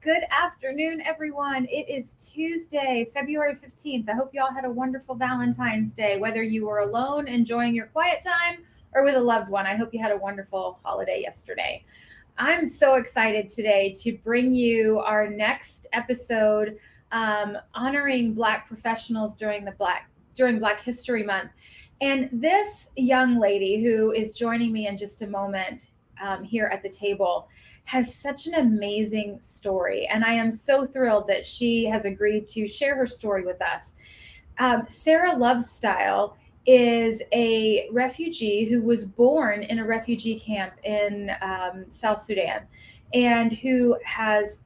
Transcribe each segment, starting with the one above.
Good afternoon, everyone. It is Tuesday, February 15th. I hope you all had a wonderful Valentine's Day, whether you were alone enjoying your quiet time or with a loved one. I hope you had a wonderful holiday yesterday. I'm so excited today to bring you our next episode honoring Black professionals during Black History Month. And this young lady who is joining me in just a moment here at the table has such an amazing story. And I am so thrilled that she has agreed to share her story with us. Sara Lovestyle is a refugee who was born in a refugee camp in South Sudan and who has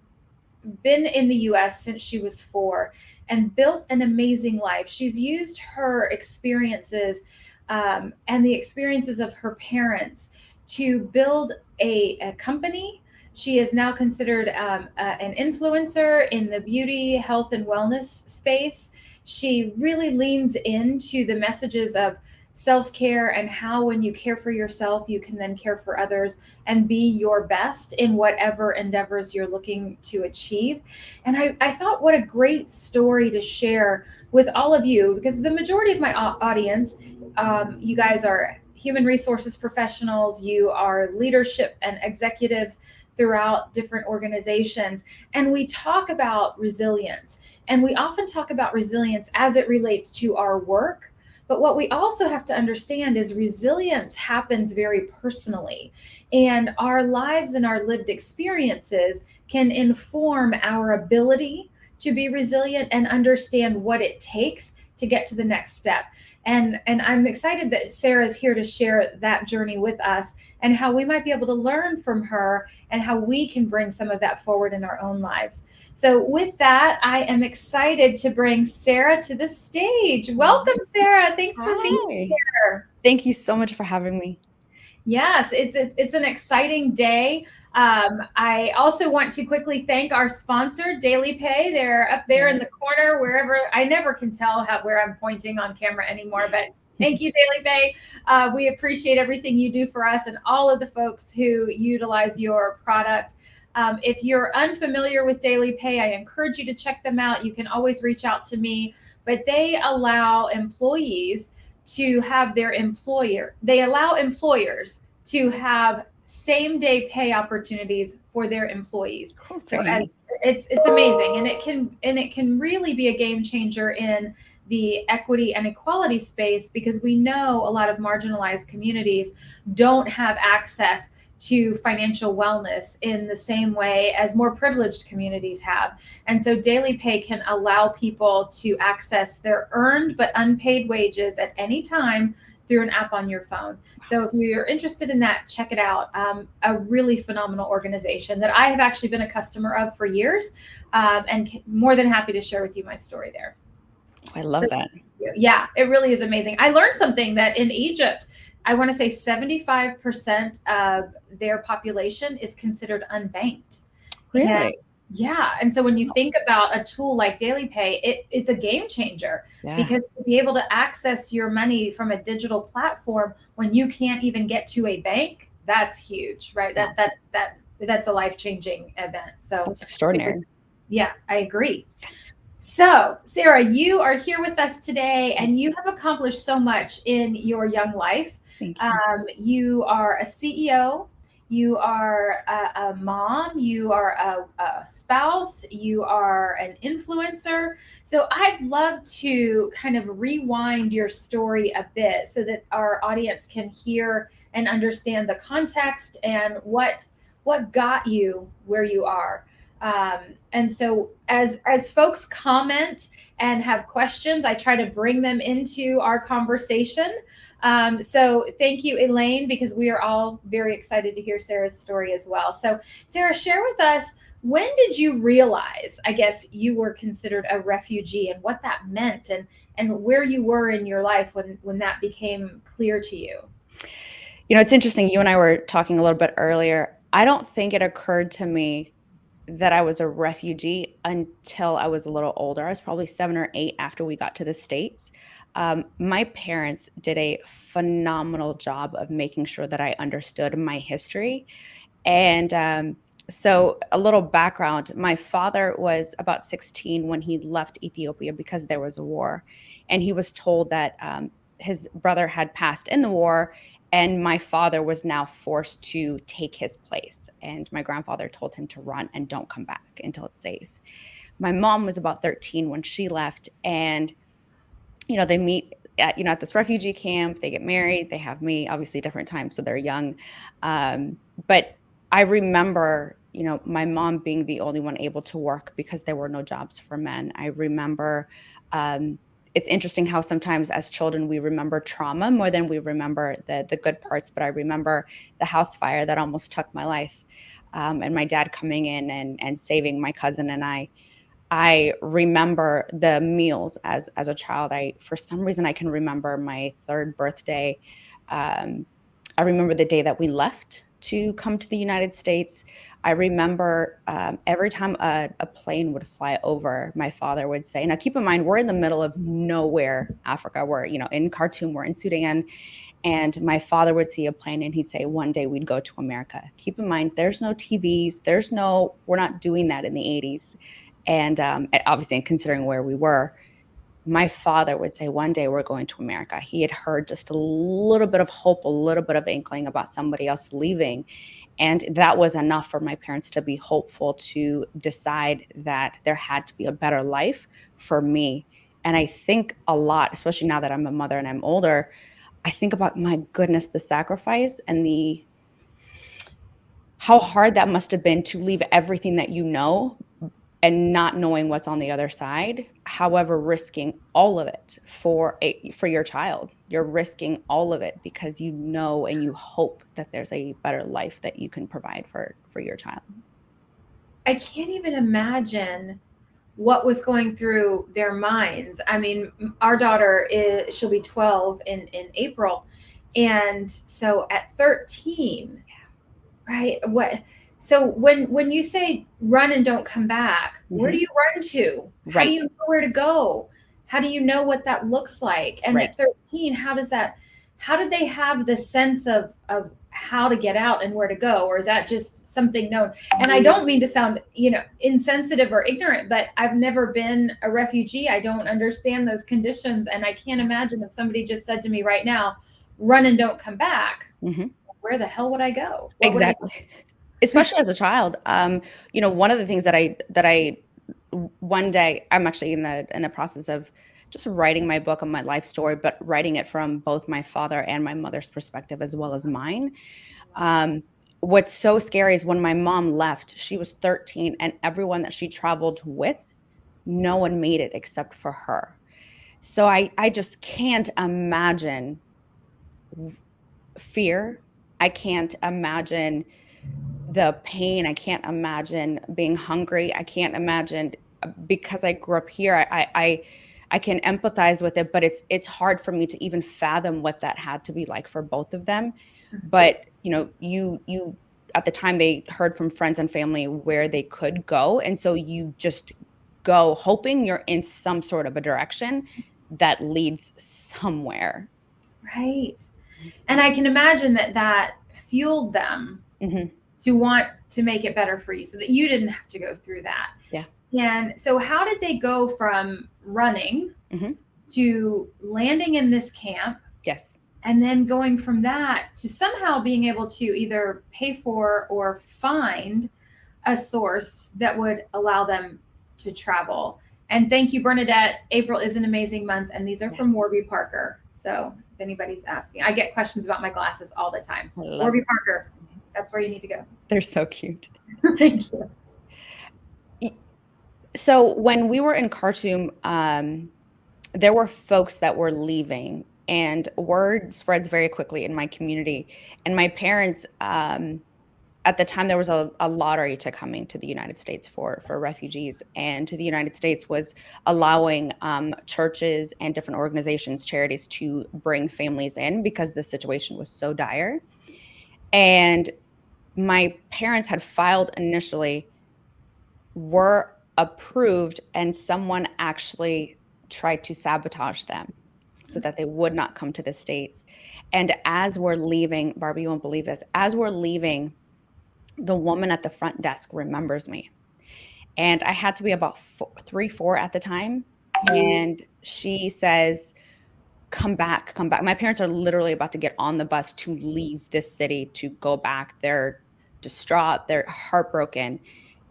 been in the US since she was 4 and built an amazing life. She's used her experiences and the experiences of her parents to build a company. She is now considered an influencer in the beauty, health, and wellness space. She really leans into the messages of self-care and how when you care for yourself, you can then care for others and be your best in whatever endeavors you're looking to achieve. And I thought what a great story to share with all of you, because the majority of my audience, you guys are human resources professionals, you are leadership and executives throughout different organizations. And we talk about resilience. And we often talk about resilience as it relates to our work. But what we also have to understand is resilience happens very personally. And our lives and our lived experiences can inform our ability to be resilient and understand what it takes to get to the next step. And I'm excited that Sara's here to share that journey with us and how we might be able to learn from her and how we can bring some of that forward in our own lives. So with that, I am excited to bring Sara to the stage. Welcome, Sara. Thanks for being here. Thank you so much for having me. Yes, it's an exciting day. I also want to quickly thank our sponsor, Daily Pay. They're up there in the corner, wherever. I never can tell where I'm pointing on camera anymore, but thank you, Daily Pay. We appreciate everything you do for us and all of the folks who utilize your product. If you're unfamiliar with Daily Pay, I encourage you to check them out. You can always reach out to me, but they allow employees to have they allow employers to have same day pay opportunities for their employees. So it's amazing, and it can really be a game changer in the equity and equality space, because we know a lot of marginalized communities don't have access to financial wellness in the same way as more privileged communities have. And so Daily Pay can allow people to access their earned but unpaid wages at any time through an app on your phone. So if you're interested in that, check it out. A really phenomenal organization that I have actually been a customer of for years, and more than happy to share with you my story there. I love that. Yeah, it really is amazing. I learned something that in Egypt, I want to say 75% of their population is considered unbanked. Really? And so when you think about a tool like Daily Pay, it's a game changer, because to be able to access your money from a digital platform when you can't even get to a bank, that's huge, right? That's a life-changing event. So that's extraordinary. Yeah, I agree. So, Sara, you are here with us today, and you have accomplished so much in your young life. Thank you. You are a CEO, you are a mom, you are a spouse, you are an influencer. So I'd love to kind of rewind your story a bit so that our audience can hear and understand the context and what got you where you are. And so as folks comment and have questions, I try to bring them into our conversation. So thank you, Elaine, because we are all very excited to hear Sara's story as well. So Sara, share with us, when did you realize, I guess, you were considered a refugee and what that meant, and where you were in your life when that became clear to you? You know, it's interesting. You and I were talking a little bit earlier. I don't think it occurred to me that I was a refugee until I was a little older. I was probably 7 or 8 after we got to the States. My parents did a phenomenal job of making sure that I understood my history. And So a little background, my father was about 16 when he left Ethiopia because there was a war. And he was told that his brother had passed in the war, and my father was now forced to take his place. And my grandfather told him to run and don't come back until it's safe. My mom was about 13 when she left, and they meet at this refugee camp, they get married, they have me, obviously different times, so they're young. But I remember, my mom being the only one able to work because there were no jobs for men. I remember, it's interesting how sometimes as children we remember trauma more than we remember the good parts. But I remember the house fire that almost took my life, and my dad coming in and saving my cousin and I remember the meals as a child. For some reason, I can remember my third birthday. I remember the day that we left to come to the United States. I remember every time a plane would fly over, my father would say, now keep in mind, we're in the middle of nowhere, Africa. We're, in Khartoum, we're in Sudan. And my father would see a plane and he'd say, one day we'd go to America. Keep in mind, there's no TVs. We're not doing that in the 80s. And obviously, considering where we were, my father would say, one day we're going to America. He had heard just a little bit of hope, a little bit of inkling about somebody else leaving. And that was enough for my parents to be hopeful to decide that there had to be a better life for me. And I think a lot, especially now that I'm a mother and I'm older, I think about, my goodness, the sacrifice and how hard that must have been to leave everything that and not knowing what's on the other side. However, risking all of it for your child. You're risking all of it because you know and you hope that there's a better life that you can provide for your child. I can't even imagine what was going through their minds. I mean, our daughter she'll be 12 in April. And so at 13, right? So when you say run and don't come back, where do you run to? How do you know where to go? How do you know what that looks like? And at 13, how did they have the sense of how to get out and where to go? Or is that just something known? And I don't mean to sound, insensitive or ignorant, but I've never been a refugee. I don't understand those conditions. And I can't imagine if somebody just said to me right now, run and don't come back. Where the hell would I go? Exactly. Especially as a child. One of the things that I one day, I'm actually in the process of just writing my book on my life story, but writing it from both my father and my mother's perspective as well as mine. What's so scary is when my mom left, she was 13, and everyone that she traveled with, no one made it except for her. So I just can't imagine fear. I can't imagine the pain. I can't imagine being hungry. I can't imagine, because I grew up here, I can empathize with it, but it's hard for me to even fathom what that had to be like for both of them. But you at the time, they heard from friends and family where they could go, and so you just go hoping you're in some sort of a direction that leads somewhere. Right. And I can imagine that fueled them to want to make it better for you so that you didn't have to go through that. Yeah. And so how did they go from running to landing in this camp? Yes. And then going from that to somehow being able to either pay for or find a source that would allow them to travel. And thank you, Bernadette. April is an amazing month. And these are from Warby Parker. So if anybody's asking, I get questions about my glasses all the time. Warby Parker, that's where you need to go. They're so cute. Thank you. So when we were in Khartoum, there were folks that were leaving, and word spreads very quickly in my community. And my parents, at the time, there was a lottery to coming to the United States for refugees, and to the United States was allowing churches and different organizations, charities, to bring families in because the situation was so dire. And my parents had filed initially, were approved, and someone actually tried to sabotage them so that they would not come to the States. And as we're leaving, Barbie, you won't believe this, as we're leaving, the woman at the front desk remembers me. And I had to be about 3, 4 at the time. And she says, come back, come back. My parents are literally about to get on the bus to leave this city to go back. They're distraught, they're heartbroken.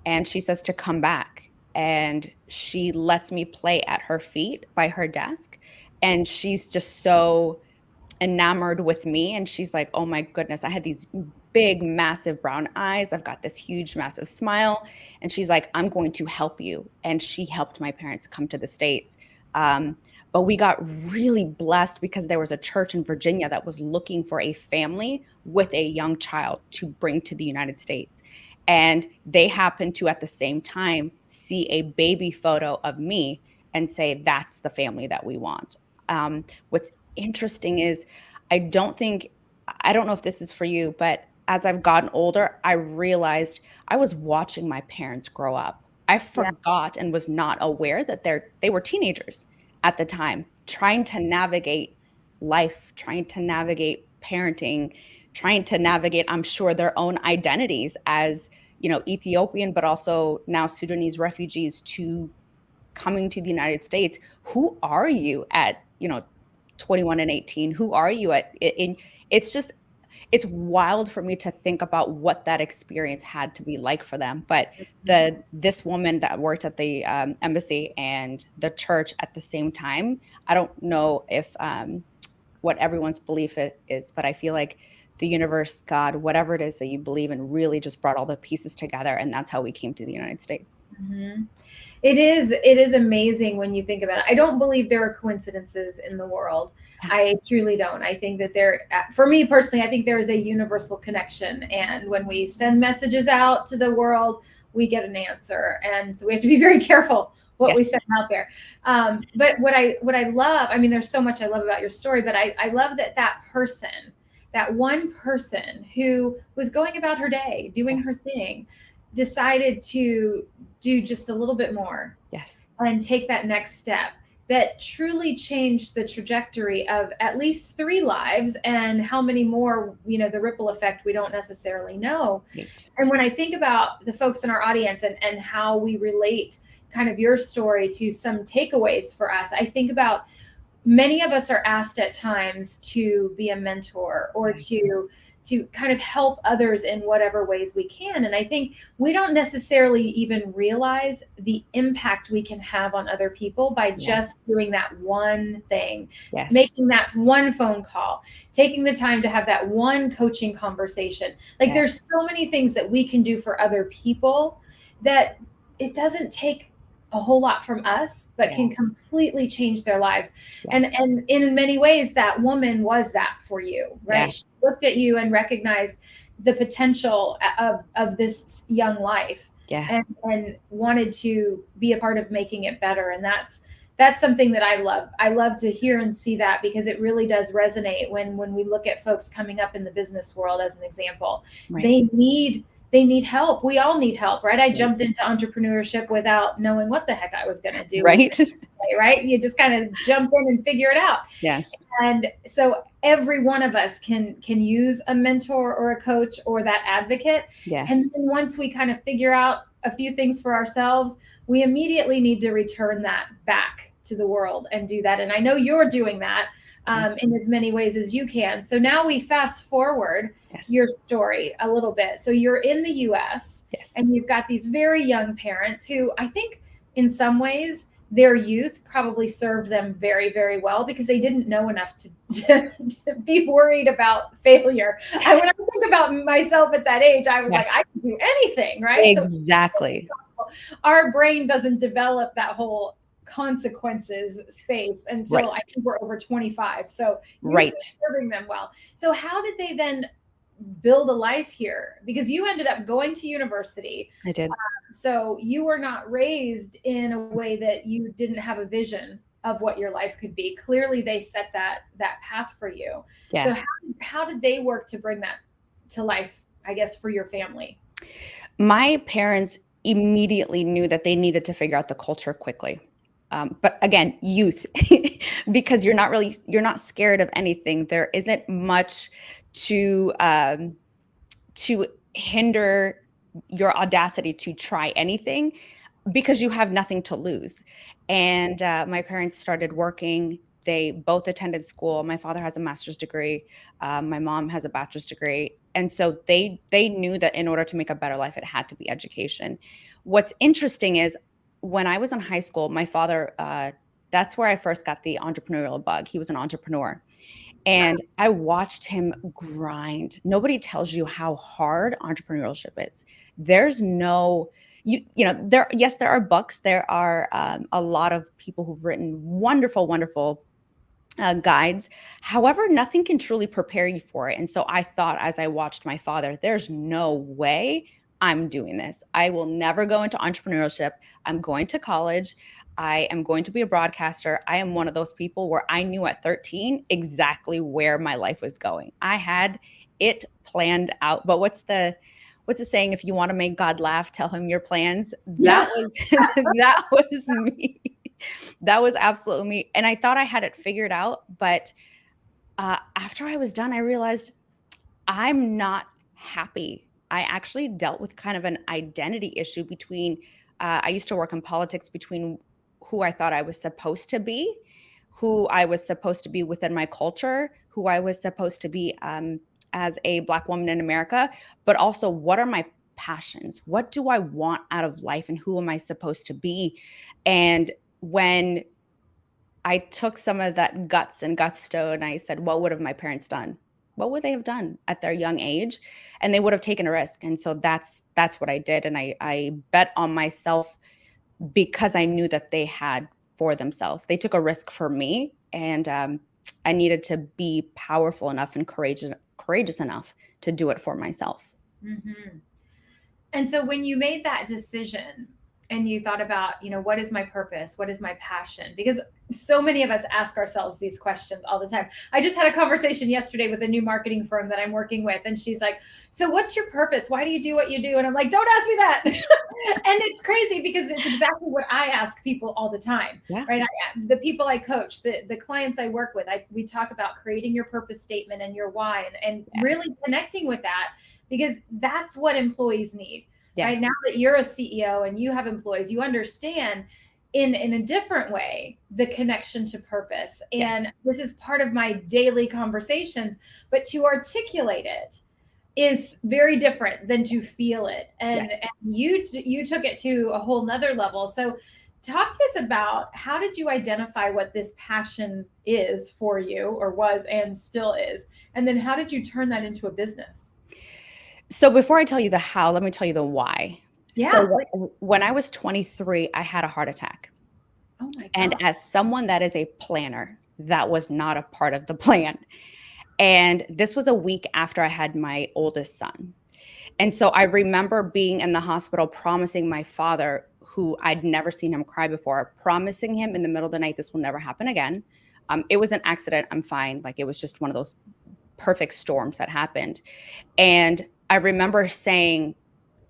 And she says to come back. And she lets me play at her feet by her desk. And she's just so enamored with me, and she's like, "Oh my goodness, I had these big, massive brown eyes. I've got this huge, massive smile." And she's like, "I'm going to help you." And she helped my parents come to the States. But we got really blessed because there was a church in Virginia that was looking for a family with a young child to bring to the United States. And they happened to, at the same time, see a baby photo of me and say, "That's the family that we want." What's interesting is I don't know if this is for you, but as I've gotten older, I realized I was watching my parents grow up. I Yeah. forgot and was not aware that they were teenagers at the time, trying to navigate life, trying to navigate parenting, trying to navigate, I'm sure, their own identities as, Ethiopian, but also now Sudanese refugees to coming to the United States. Who are you at, 21 and 18? Who are you at in it's just it's wild for me to think about what that experience had to be like for them. But this woman that worked at the embassy and the church at the same time, I don't know if what everyone's belief is, but I feel like the universe, God, whatever it is that you believe in, really just brought all the pieces together, and that's how we came to the United States. Mm-hmm. It is amazing when you think about it. I don't believe there are coincidences in the world. I truly don't. I think that for me personally, I think there is a universal connection. And when we send messages out to the world, we get an answer. And so we have to be very careful what we Yes. send out there. But what I love, I mean, there's so much I love about your story, but I love that person, that one person who was going about her day, doing her thing, decided to do just a little bit more. Yes. And take that next step that truly changed the trajectory of at least 3 lives, and how many more, the ripple effect we don't necessarily know. Right. And when I think about the folks in our audience and how we relate kind of your story to some takeaways for us, I think about many of us are asked at times to be a mentor or to kind of help others in whatever ways we can. And I think we don't necessarily even realize the impact we can have on other people by just doing that one thing, making that one phone call, taking the time to have that one coaching conversation. Like there's so many things that we can do for other people that it doesn't take a whole lot from us, but can completely change their lives. And in many ways, that woman was that for you, right? She looked at you and recognized the potential of this young life, and wanted to be a part of making it better. And that's something that I love. I love to hear and see that, because it really does resonate when we look at folks coming up in the business world, as an example. They need help. We all need help, right? I jumped into entrepreneurship without knowing what the heck I was going to do. Right? You just kind of jump in and figure it out. Yes. And so every one of us can use a mentor or a coach or that advocate. Yes. And then once we kind of figure out a few things for ourselves, we immediately need to return that back to the world and do that. And I know you're doing that in as many ways as you can. So now we fast forward your story a little bit. So you're in the US and you've got these very young parents who, I think in some ways, their youth probably served them very, very well, because they didn't know enough to be worried about failure. When I think about myself at that age, I was like, I can do anything, right? Exactly. So our brain doesn't develop that whole consequences space until I think we're over 25. So you're serving them well. So how did they then build a life here? Because you ended up going to university. I did. So you were not raised in a way that you didn't have a vision of what your life could be. Clearly they set that path for you. So how did they work to bring that to life, I guess, for your family? My parents immediately knew that they needed to figure out the culture quickly. But again, youth, because you're not scared of anything. There isn't much to hinder your audacity to try anything because you have nothing to lose. And my parents started working. They both attended school. My father has a master's degree. My mom has a bachelor's degree. And so they knew that in order to make a better life, it had to be education. What's interesting is when I was in high school, my father, that's where I first got the entrepreneurial bug. He was an entrepreneur. And I watched him grind. Nobody tells you how hard entrepreneurship is. There's no, there are books. There are a lot of people who've written wonderful, wonderful guides. However, nothing can truly prepare you for it. And so I thought, as I watched my father, there's no way I'm doing this. I will never go into entrepreneurship. I'm going to college. I am going to be a broadcaster. I am one of those people where I knew at 13 exactly where my life was going. I had it planned out. But what's the saying? If you want to make God laugh, tell him your plans. That was that was me. That was absolutely me. And I thought I had it figured out. But after I was done, I realized I'm not happy. I actually dealt with kind of an identity issue between, I used to work in politics, between who I thought I was supposed to be, who I was supposed to be within my culture, who I was supposed to be as a Black woman in America, but also what are my passions? What do I want out of life and who am I supposed to be? And when I took some of that guts and gusto and I said, what would have my parents done? What would they have done at their young age? And they would have taken a risk. And so that's what I did. And I bet on myself because I knew that they had for themselves. They took a risk for me. And I needed to be powerful enough and courageous enough to do it for myself. Mm-hmm. And so when you made that decision and you thought about, what is my purpose? What is my passion? Because so many of us ask ourselves these questions all the time. I just had a conversation yesterday with a new marketing firm that I'm working with. And she's like, so what's your purpose? Why do you do what you do? And I'm like, don't ask me that. And it's crazy because it's exactly what I ask people all the time, right? The people I coach, the clients I work with, we talk about creating your purpose statement and your why and yes. really connecting with that because that's what employees need. Yes. Right now that you're a CEO and you have employees, you understand in a different way the connection to purpose. And yes. this is part of my daily conversations, but to articulate it is very different than to feel it. And, yes. and you took it to a whole nother level. So talk to us about how did you identify what this passion is for you or was and still is? And then how did you turn that into a business? So before I tell you the how, let me tell you the why. Yeah. So when I was 23, I had a heart attack. Oh my God. And as someone that is a planner, that was not a part of the plan. And this was a week after I had my oldest son. And so I remember being in the hospital promising my father, who I'd never seen him cry before, promising him in the middle of the night, this will never happen again. It was an accident. I'm fine. Like it was just one of those perfect storms that happened. And I remember saying,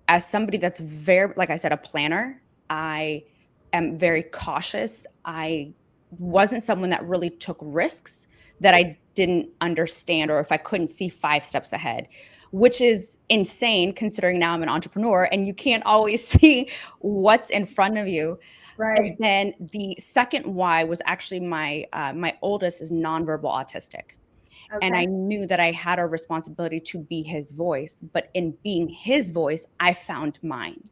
as somebody that's very, like I said, a planner, I am very cautious. I wasn't someone that really took risks that I didn't understand or if I couldn't see 5 steps ahead, which is insane considering now I'm an entrepreneur and you can't always see what's in front of you. Right. And then the second why was actually my oldest is nonverbal autistic. Okay. And I knew that I had a responsibility to be his voice, but in being his voice, I found mine.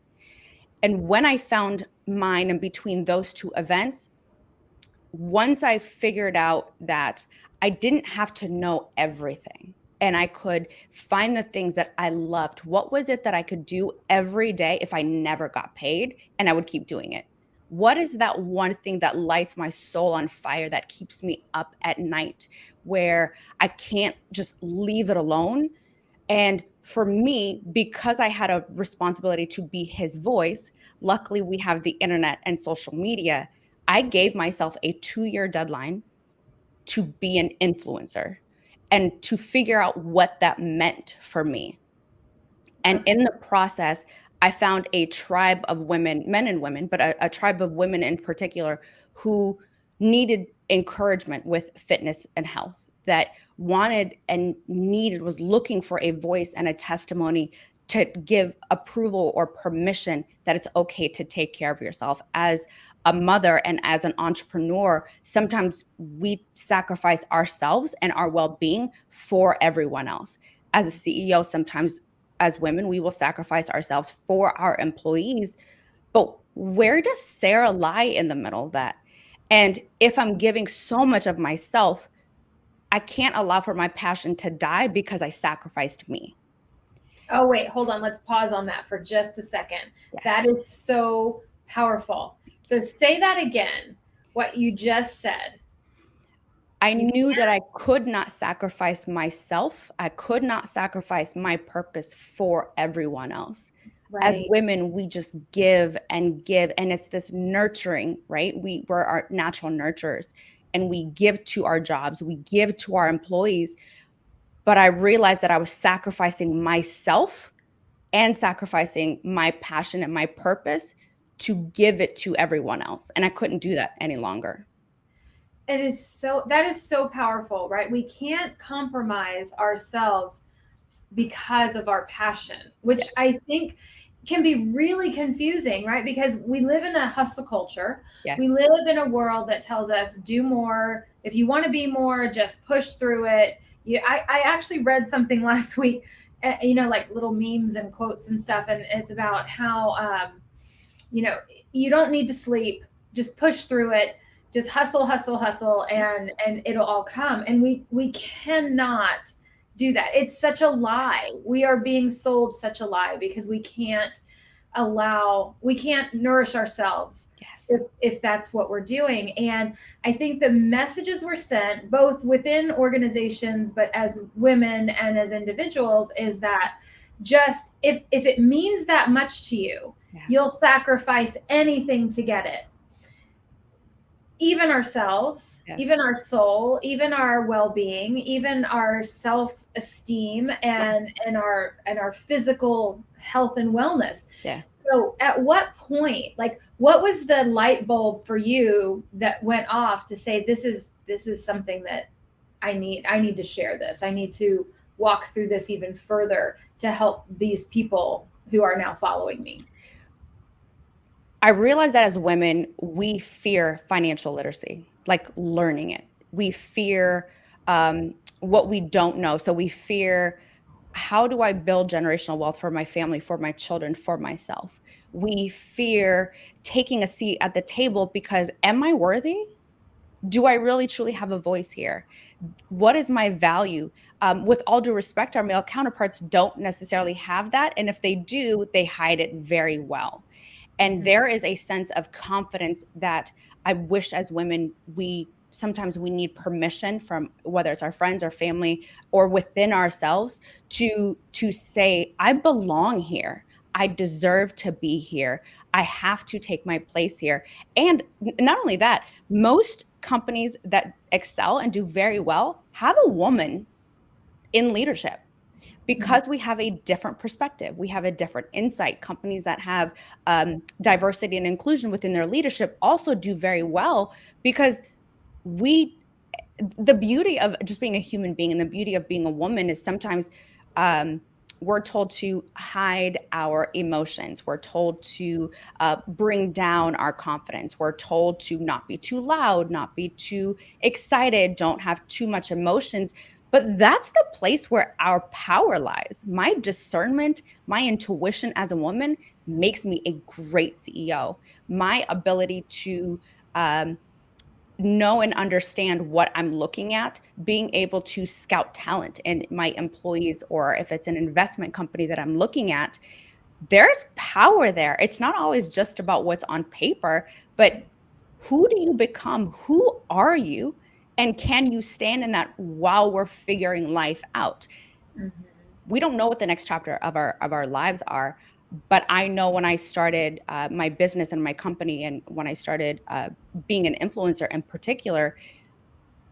And when I found mine in between those two events, once I figured out that I didn't have to know everything and I could find the things that I loved, what was it that I could do every day if I never got paid and I would keep doing it? What is that one thing that lights my soul on fire that keeps me up at night where I can't just leave it alone? And for me, because I had a responsibility to be his voice, luckily we have the internet and social media. I gave myself a 2-year deadline to be an influencer and to figure out what that meant for me. And in the process, I found a tribe of women, men and women, but a tribe of women in particular who needed encouragement with fitness and health, that wanted and needed, was looking for a voice and a testimony to give approval or permission that it's okay to take care of yourself. As a mother and as an entrepreneur, sometimes we sacrifice ourselves and our well-being for everyone else. As a CEO, sometimes as women, we will sacrifice ourselves for our employees. But where does Sara lie in the middle of that? And if I'm giving so much of myself, I can't allow for my passion to die because I sacrificed me. Oh, wait, hold on. Let's pause on that for just a second. Yes. That is so powerful. So say that again, what you just said. I You knew can't, that I could not sacrifice myself. I could not sacrifice my purpose for everyone else. As right. women, we just give and give, and it's this nurturing, right? We're our natural nurturers, and we give to our jobs, we give to our employees. But I realized that I was sacrificing myself and sacrificing my passion and my purpose to give it to everyone else. And I couldn't do that any longer. That is so powerful, right? We can't compromise ourselves because of our passion, which Yes. I think can be really confusing, right? Because we live in a hustle culture. We Yes. live in a world that tells us do more. If you want to be more, just push through it. I actually read something last week, like little memes and quotes and stuff, and it's about how, you know, you don't need to sleep, just push through it, just hustle, hustle, hustle, and it'll all come. And we cannot do that. It's such a lie. We are being sold such a lie because we can't nourish ourselves Yes. if that's what we're doing. And I think the messages were sent both within organizations but as women and as individuals is that just if it means that much to you, Yes. you'll sacrifice anything to get it, even ourselves, Yes. even our soul, even our well-being, even our self-esteem and our physical health and wellness. Yes. So at what point, like what was the light bulb for you that went off to say this is something that I need to share this. I need to walk through this even further to help these people who are now following me. I realize that as women, we fear financial literacy, like learning it. We fear what we don't know. So we fear, how do I build generational wealth for my family, for my children, for myself? We fear taking a seat at the table because, am I worthy? Do I really truly have a voice here? What is my value? With all due respect, our male counterparts don't necessarily have that. And if they do, they hide it very well. And Mhm. there is a sense of confidence that I wish as women, sometimes we need permission from, whether it's our friends or family or within ourselves, to say, I belong here. I deserve to be here. I have to take my place here. And not only that, most companies that excel and do very well have a woman in leadership, Mhm. because we have a different perspective. We have a different insight. Companies that have diversity and inclusion within their leadership also do very well because we, the beauty of just being a human being and the beauty of being a woman is sometimes um, we're told to hide our emotions. We're told to bring down our confidence. We're told to not be too loud, not be too excited, don't have too much emotions. But that's the place where our power lies. My discernment, my intuition as a woman makes me a great CEO. My ability to know and understand what I'm looking at, being able to scout talent in my employees, or if it's an investment company that I'm looking at, there's power there. It's not always just about what's on paper, but who do you become? Who are you? And can you stand in that while we're figuring life out? Mhm. We don't know what the next chapter of our lives are, but I know when I started my business and my company, and when I started being an influencer in particular,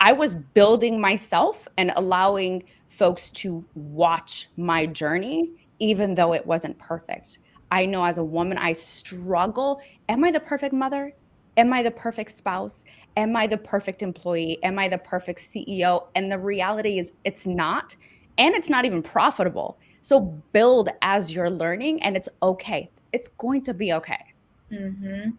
I was building myself and allowing folks to watch my journey, even though it wasn't perfect. I know as a woman, I struggle. Am I the perfect mother? Am I the perfect spouse? Am I the perfect employee? Am I the perfect CEO? And the reality is, it's not. And it's not even profitable. So build as you're learning, and it's okay. It's going to be okay. Mm-hmm.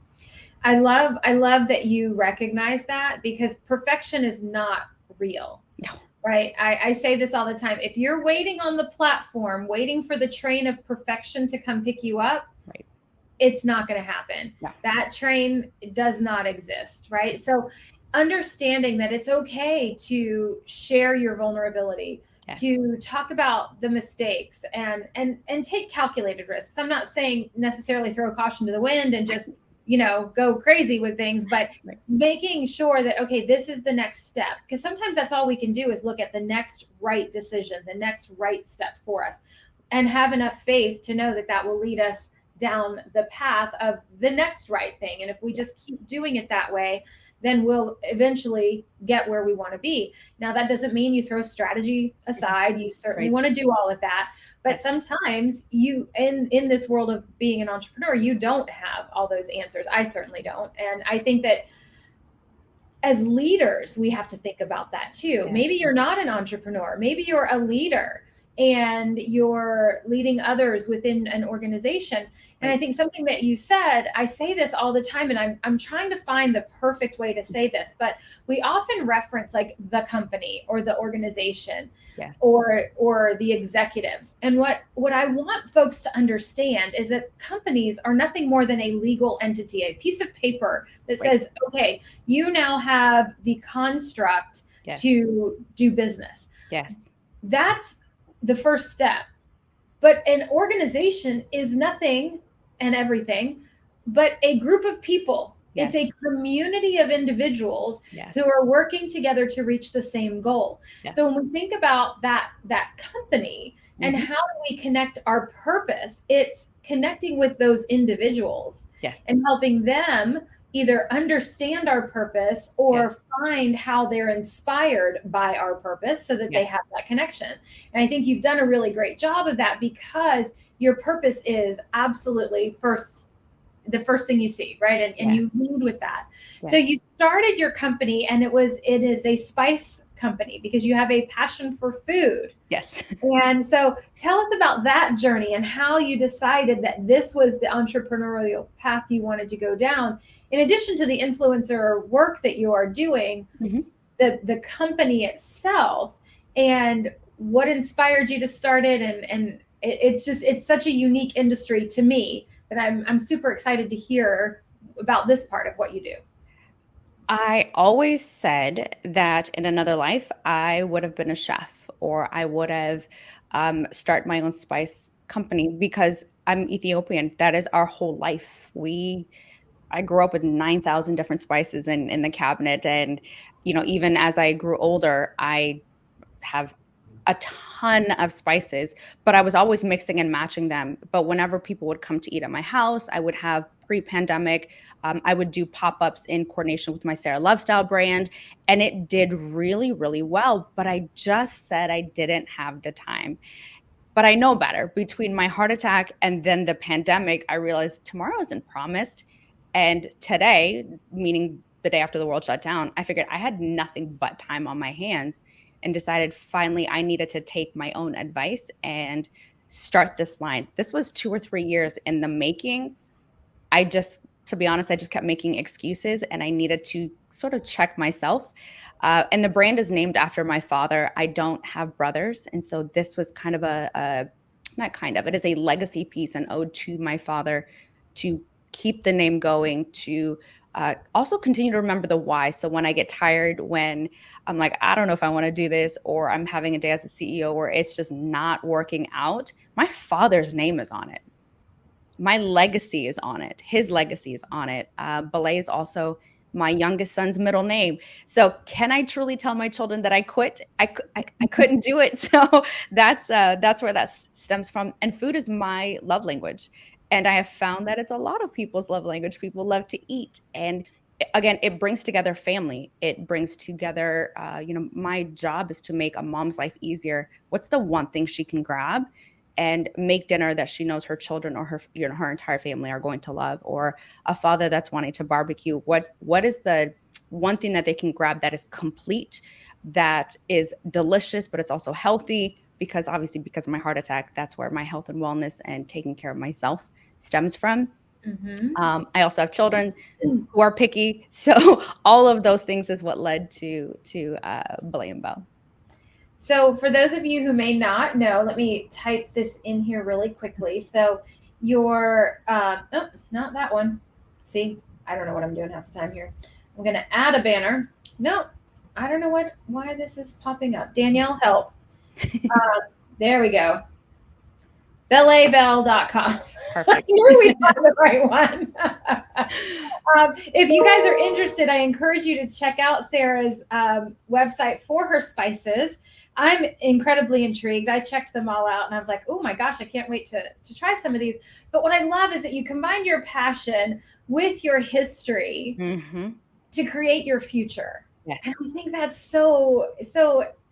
I love that you recognize that, because perfection is not real. No. Right. I say this all the time. If you're waiting on the platform, waiting for the train of perfection to come pick you up, Right. it's not going to happen. No. That train does not exist. Right. So understanding that it's okay to share your vulnerability, Yes. to talk about the mistakes, and take calculated risks. I'm not saying necessarily throw caution to the wind and just, go crazy with things, but Right. making sure that, okay, this is the next step. Because sometimes that's all we can do is look at the next right decision, the next right step for us, and have enough faith to know that that will lead us down the path of the next right thing. And if we just keep doing it that way, then we'll eventually get where we want to be. Now, that doesn't mean you throw strategy aside. You certainly Right. want to do all of that. But Yes. sometimes you, in this world of being an entrepreneur, you don't have all those answers. I certainly don't. And I think that as leaders, we have to think about that too. Yeah. Maybe you're not an entrepreneur. Maybe you're a leader and you're leading others within an organization. And I Right. think something that you said, I say this all the time, and I'm trying to find the perfect way to say this, but we often reference like the company or the organization, Yes. or the executives. And what I want folks to understand is that companies are nothing more than a legal entity, a piece of paper that Right. says, okay, you now have the construct Yes. to do business. Yes. That's the first step. But an organization is nothing and everything but a group of people. Yes. It's a community of individuals Yes. who are working together to reach the same goal. Yes. So when we think about that company and how do we connect our purpose, it's connecting with those individuals Yes. and helping them either understand our purpose or Yes. find how they're inspired by our purpose so that they Yes. have that connection. And I think you've done a really great job of that, because your purpose is absolutely the first thing you see, right? And Yes. you lead with that. Yes. So you started your company, and it is a spice company because you have a passion for food. Yes. And so tell us about that journey and how you decided that this was the entrepreneurial path you wanted to go down. In addition to the influencer work that you are doing, the company itself, and what inspired you to start it. And it's such a unique industry to me that I'm super excited to hear about this part of what you do. I always said that in another life, I would have been a chef, or I would have started my own spice company, because I'm Ethiopian. That is our whole life. I grew up with 9,000 different spices in the cabinet. And, even as I grew older, I have a ton of spices, but I was always mixing and matching them. But whenever people would come to eat at my house, I would have pre-pandemic, I would do pop-ups in coordination with my Sara Lovestyle brand, and it did really, really well. But I just said I didn't have the time. But I know better. Between my heart attack and then the pandemic, I realized tomorrow isn't promised. And today, meaning the day after the world shut down, I figured I had nothing but time on my hands, and decided finally I needed to take my own advice and start this line. This was 2 or 3 years in the making. To be honest, I just kept making excuses, and I needed to sort of check myself. And the brand is named after my father. I don't have brothers. And so this was kind of it is a legacy piece, an ode to my father, to keep the name going, to also continue to remember the why. So when I get tired, when I'm like, I don't know if I want to do this, or I'm having a day as a CEO where it's just not working out, my father's name is on it. My legacy is on it. His legacy is on it. Belay is also my youngest son's middle name. So can I truly tell my children that I quit? I couldn't do it. So that's where that stems from. And food is my love language. And I have found that it's a lot of people's love language. People love to eat. And again, it brings together family. It brings together, my job is to make a mom's life easier. What's the one thing she can grab and make dinner that she knows her children or her entire family are going to love? Or a father that's wanting to barbecue, what is the one thing that they can grab that is complete, that is delicious, but it's also healthy? because obviously because of my heart attack, that's where my health and wellness and taking care of myself stems from. Mm-hmm. I also have children who are picky. So all of those things is what led to Belay and Bow. So for those of you who may not know, let me type this in here really quickly. So your, oh, not that one. See, I don't know what I'm doing half the time here. I'm going to add a banner. No, I don't know why this is popping up. Danielle, help. There we go. Belaybell.com. Perfect. I knew we found the right one. If you guys are interested, I encourage you to check out Sara's website for her spices. I'm incredibly intrigued. I checked them all out and I was like, oh my gosh, I can't wait to try some of these. But what I love is that you combine your passion with your history to create your future. Yes. And I think that's so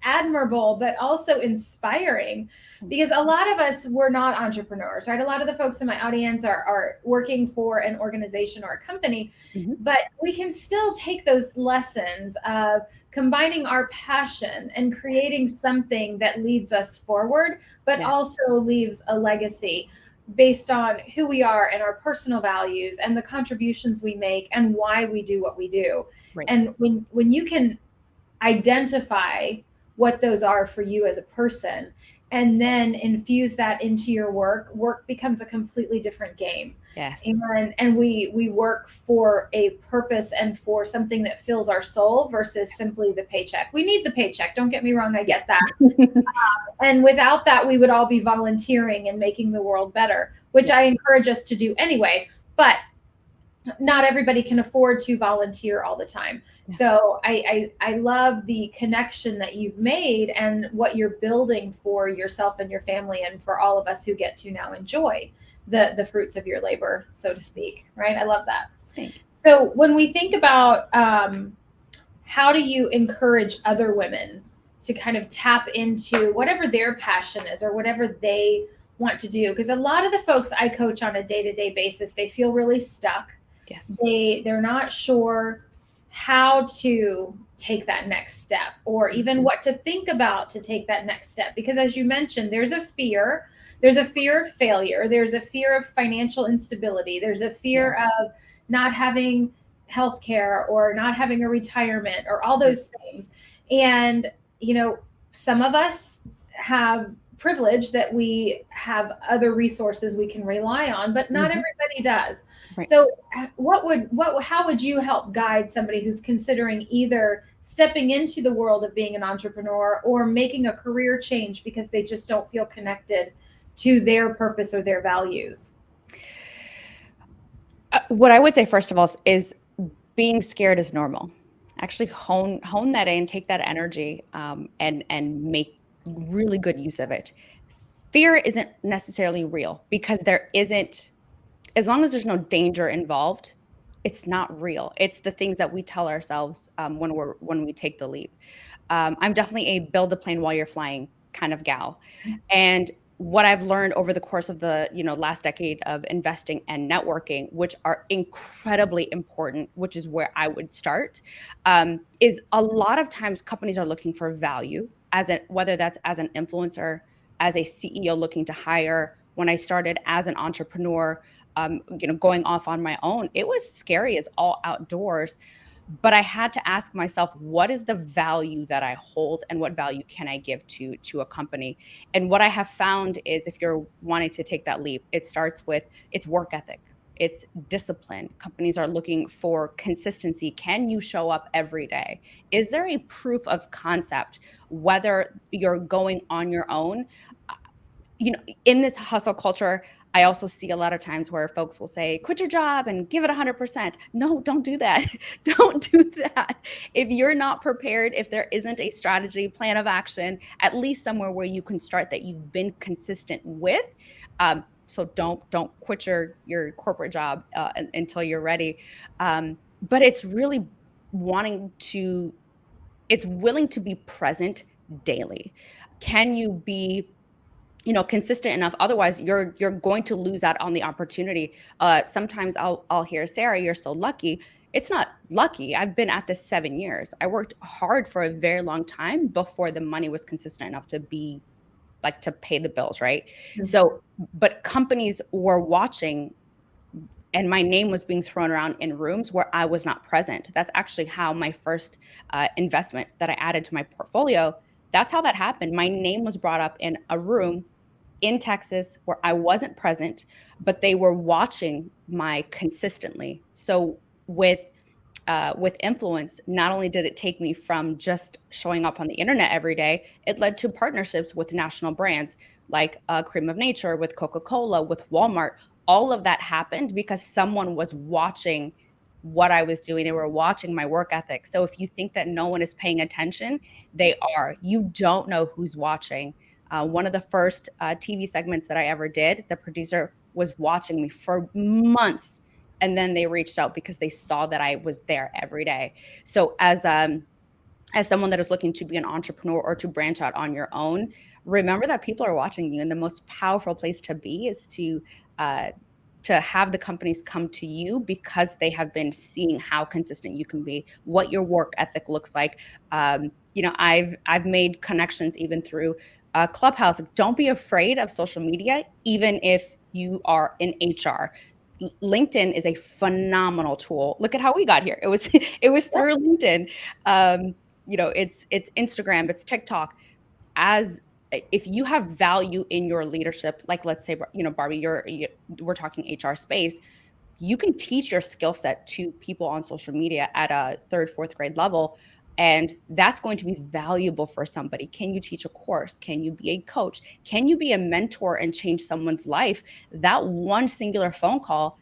admirable, but also inspiring, because a lot of us were not entrepreneurs, right? A lot of the folks in my audience are working for an organization or a company, but we can still take those lessons of combining our passion and creating something that leads us forward, but also leaves a legacy based on who we are and our personal values and the contributions we make and why we do what we do. Right. And when you can identify what those are for you as a person and then infuse that into your work becomes a completely different game. Yes. And we work for a purpose and for something that fills our soul versus simply the paycheck. We need the paycheck. Don't get me wrong. I get that. And without that, we would all be volunteering and making the world better, which I encourage us to do anyway. But not everybody can afford to volunteer all the time. Yes. So I love the connection that you've made and what you're building for yourself and your family and for all of us who get to now enjoy the fruits of your labor, so to speak, right? I love that. Thank you. So when we think about how do you encourage other women to kind of tap into whatever their passion is or whatever they want to do? Because a lot of the folks I coach on a day-to-day basis, they feel really stuck. Yes. They're not sure how to take that next step or even what to think about to take that next step. Because as you mentioned, there's a fear of failure. There's a fear of financial instability. There's a fear of not having healthcare or not having a retirement or all those things. And, you know, some of us have privilege that we have other resources we can rely on, but not everybody does. Right. So how would you help guide somebody who's considering either stepping into the world of being an entrepreneur or making a career change because they just don't feel connected to their purpose or their values? What I would say, first of all, is being scared is normal. Actually hone that in, take that energy, and make really good use of it. Fear isn't necessarily real because there isn't, as long as there's no danger involved, it's not real. It's the things that we tell ourselves when we take the leap. I'm definitely a build a plane while you're flying kind of gal. And what I've learned over the course of the last decade of investing and networking, which are incredibly important, which is where I would start, is a lot of times companies are looking for value, whether that's as an influencer, as a CEO looking to hire. When I started as an entrepreneur, going off on my own, it was scary as all outdoors. But I had to ask myself, what is the value that I hold and what value can I give to a company? And what I have found is if you're wanting to take that leap, it starts with its work ethic. It's discipline. Companies are looking for consistency. Can you show up every day? Is there a proof of concept, whether you're going on your own? In this hustle culture, I also see a lot of times where folks will say, quit your job and give it 100%. No, don't do that. Don't do that. If you're not prepared, if there isn't a strategy, plan of action, at least somewhere where you can start that you've been consistent with. So don't quit your corporate job until you're ready. But it's really it's willing to be present daily. Can you be consistent enough? Otherwise, you're going to lose out on the opportunity. Sometimes I'll hear, Sara, you're so lucky. It's not lucky. I've been at this 7 years. I worked hard for a very long time before the money was consistent enough to be like to pay the bills, right? Mhm. So, but companies were watching, and my name was being thrown around in rooms where I was not present. That's actually how my first investment that I added to my portfolio, that's how that happened. My name was brought up in a room in Texas where I wasn't present, but they were watching my consistently. So with influence, not only did it take me from just showing up on the internet every day, it led to partnerships with national brands like Cream of Nature, with Coca-Cola, with Walmart. All of that happened because someone was watching what I was doing. They were watching my work ethic. So if you think that no one is paying attention, they are. You don't know who's watching. One of the first TV segments that I ever did, the producer was watching me for months, and then they reached out because they saw that I was there every day. So as someone that is looking to be an entrepreneur or to branch out on your own, remember that people are watching you, and the most powerful place to be is to have the companies come to you because they have been seeing how consistent you can be, what your work ethic looks like. I've made connections even through Clubhouse. Don't be afraid of social media, even if you are in HR. LinkedIn is a phenomenal tool. Look at how we got here. It was it was through LinkedIn. It's Instagram, it's TikTok. As if you have value in your leadership, like let's say, Barbie, we're talking HR space, you can teach your skill set to people on social media at a third, fourth grade level. And that's going to be valuable for somebody. Can you teach a course? Can you be a coach? Can you be a mentor and change someone's life? That one singular phone call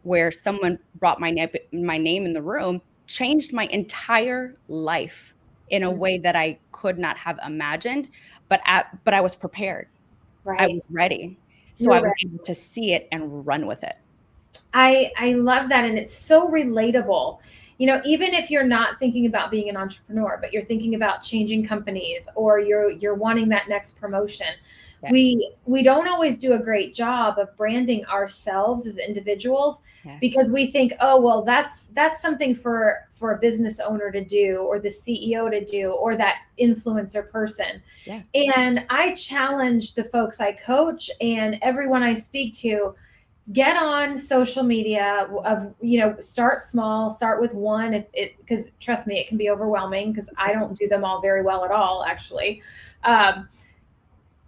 where someone brought my name in the room changed my entire life in a way that I could not have imagined. But I was prepared. I Right. was ready. So I You're was right. able to see it and run with it. I love that, and it's so relatable. Even if you're not thinking about being an entrepreneur, but you're thinking about changing companies, or you're wanting that next promotion, Yes. we don't always do a great job of branding ourselves as individuals, Yes. because we think, oh well, that's something for a business owner to do, or the CEO to do, or that influencer person. Yes. And I challenge the folks I coach and everyone I speak to, get on social media. Start small, start with one, if it because trust me, it can be overwhelming, because I don't do them all very well at all, actually.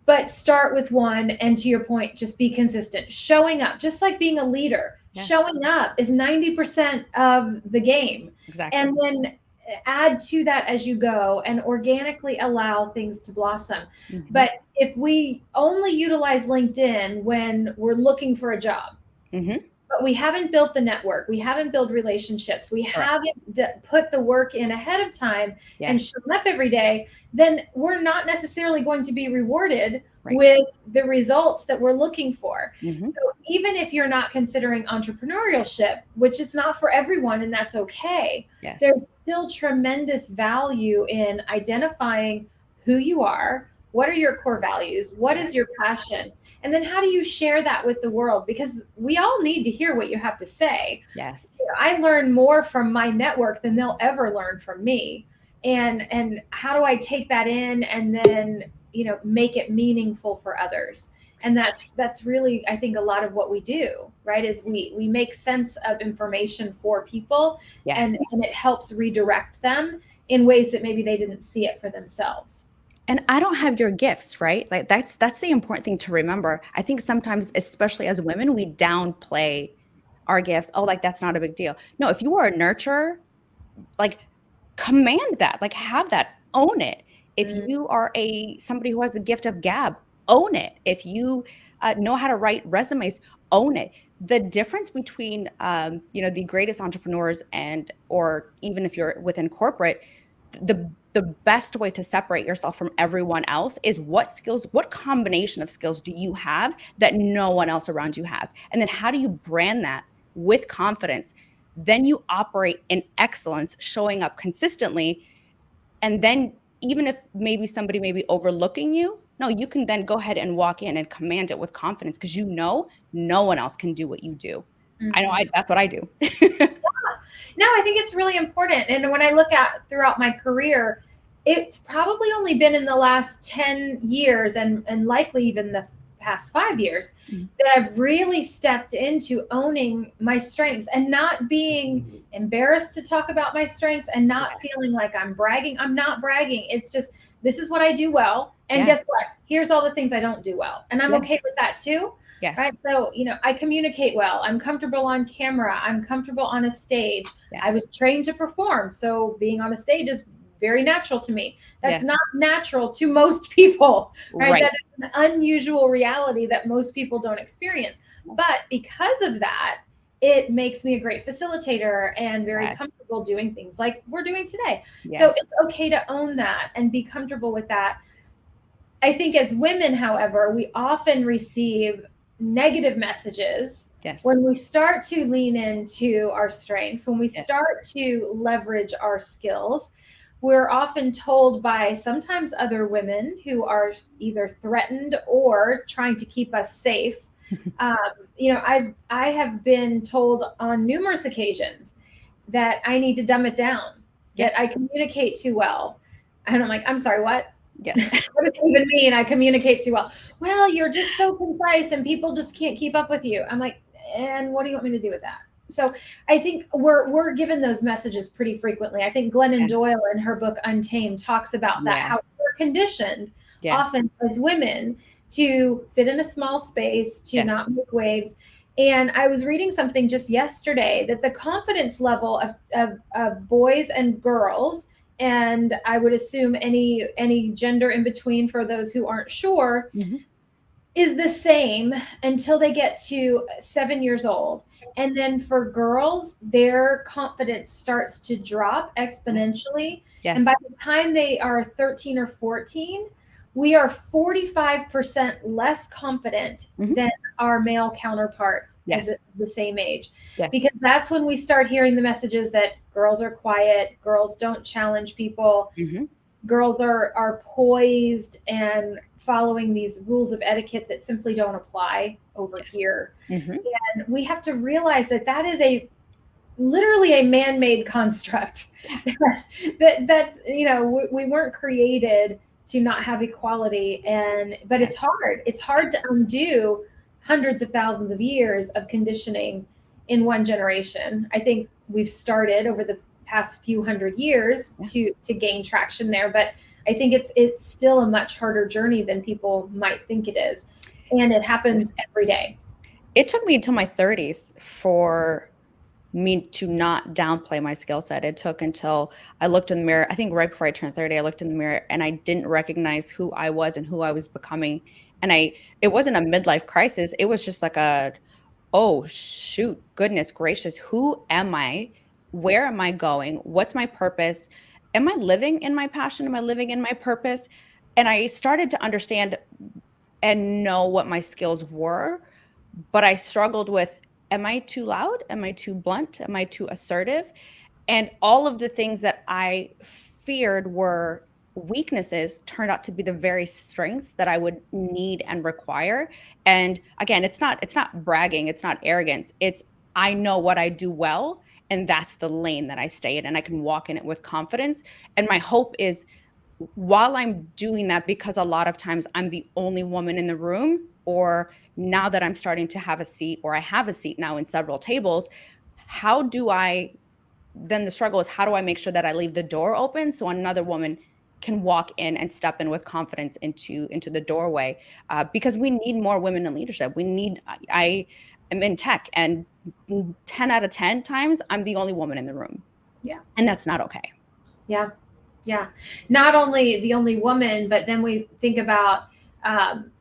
But start with one, and to your point, just be consistent, showing up, just like being a leader. Yes. Showing up is 90% of the game. Exactly. And then add to that as you go, and organically allow things to blossom. Mm-hmm. But if we only utilize LinkedIn when we're looking for a job, Mm-hmm. but we haven't built the network, we haven't built relationships, we Correct. haven't put the work in ahead of time, and Yes. shown up every day, then we're not necessarily going to be rewarded Right. with the results that we're looking for. Mm-hmm. So even if you're not considering entrepreneurship, which is not for everyone, and that's okay, Yes. there's still tremendous value in identifying who you are, what are your core values, what is your passion, and then how do you share that with the world? Because we all need to hear what you have to say. Yes. I learn more from my network than they'll ever learn from me. And how do I take that in and then, make it meaningful for others? And that's really, I think, a lot of what we do, right? Is we make sense of information for people. Yes. And it helps redirect them in ways that maybe they didn't see it for themselves. And I don't have your gifts, right? Like that's the important thing to remember. I think sometimes, especially as women, we downplay our gifts. Oh, like that's not a big deal. No, if you are a nurturer, like command that, like have that, own it. If you are somebody who has a gift of gab, own it. If you know how to write resumes, own it. The difference between the greatest entrepreneurs or even if you're within corporate, the best way to separate yourself from everyone else is what combination of skills do you have that no one else around you has? And then how do you brand that with confidence? Then you operate in excellence, showing up consistently. And then even if maybe somebody may be overlooking you, no, you can then go ahead and walk in and command it with confidence, because no one else can do what you do. Mm-hmm. I know that's what I do. No, I think it's really important. And when I look at throughout my career, it's probably only been in the last 10 years and likely even the past 5 years that I've really stepped into owning my strengths and not being embarrassed to talk about my strengths and not feeling like I'm bragging. I'm not bragging. It's just, this is what I do well. And guess what? Here's all the things I don't do well. And I'm okay with that too. Yes. Right. So, I communicate well. I'm comfortable on camera. I'm comfortable on a stage. Yes. I was trained to perform. So being on a stage is very natural to me. That's not natural to most people, right? That is an unusual reality that most people don't experience. But because of that, it makes me a great facilitator and very comfortable doing things like we're doing today. So it's okay to own that and be comfortable with that. I think as women, however, we often receive negative messages when we start to lean into our strengths, when we start to leverage our skills. We're often told by sometimes other women who are either threatened or trying to keep us safe. I have been told on numerous occasions that I need to dumb it down, that I communicate too well. And I'm like, I'm sorry, what? Yes. What does it even mean? I communicate too well. Well, you're just so concise and people just can't keep up with you. I'm like, and what do you want me to do with that? So I think we're given those messages pretty frequently. I think Glennon Doyle in her book Untamed talks about that, how we're conditioned often as women to fit in a small space, to not make waves. And I was reading something just yesterday that the confidence level of boys and girls, and I would assume any gender in between for those who aren't sure, is the same until they get to 7 years old. And then for girls, their confidence starts to drop exponentially. And by the time they are 13 or 14, we are 45% less confident than our male counterparts at the same age. Because that's when we start hearing the messages that girls are quiet, girls don't challenge people, girls are poised and following these rules of etiquette that simply don't apply over here. And we have to realize that is literally a man-made construct. That's we weren't created to not have equality, but it's hard. It's hard to undo hundreds of thousands of years of conditioning in one generation. I think we've started over the past few hundred years to gain traction there, but I think it's still a much harder journey than people might think it is. And it happens every day. It took me until my 30s for me to not downplay my skill set. It took until I looked in the mirror. I think right before I turned 30, I looked in the mirror and I didn't recognize who I was and who I was becoming. And it wasn't a midlife crisis. It was just like oh shoot, goodness gracious, who am I? Where am I going? What's my purpose? Am I living in my passion? Am I living in my purpose? And I started to understand and know what my skills were, but I struggled with, am I too loud? Am I too blunt? Am I too assertive? And all of the things that I feared were weaknesses turned out to be the very strengths that I would need and require. And again, it's not bragging, it's not arrogance. It's, I know what I do well, and that's the lane that I stay in, and I can walk in it with confidence. And my hope is, while I'm doing that, because a lot of times I'm the only woman in the room, or now that I'm starting to have a seat, or I have a seat now in several tables, then the struggle is, how do I make sure that I leave the door open so another woman can walk in and step in with confidence into the doorway? Because we need more women in leadership. I am in tech, and 10 out of 10 times I'm the only woman in the room. Yeah. And that's not okay. Yeah. Yeah. Not only the only woman, but then we think about,